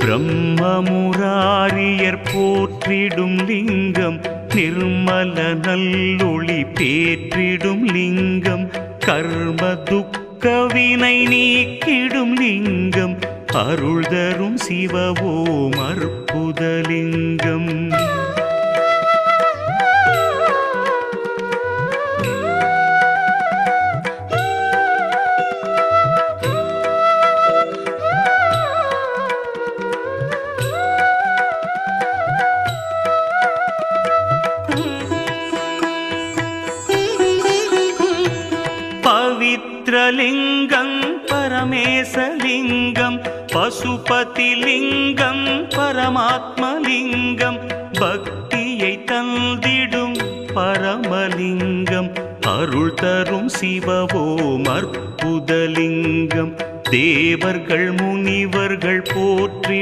பிரம்மமுராரியர் போற்றிடும் லிங்கம் நிர்மல நல்லொளி பேற்றிடும் லிங்கம் கர்ம துக்க வினை நீக்கிடும் லிங்கம் அருள் தரும் சிவவோம் அற்புதலிங்கம். பவித்ரலிங்கம் பரமேசலிங்கம் பசுபதிலிங்கம் பரமாத்மலிங்கம் பக்தியை தந்திடும் பரமலிங்கம் அருள் தரும் சிவவோம் அற்புதலிங்கம் தேவர்கள் முனிவர்கள் போற்றிடும்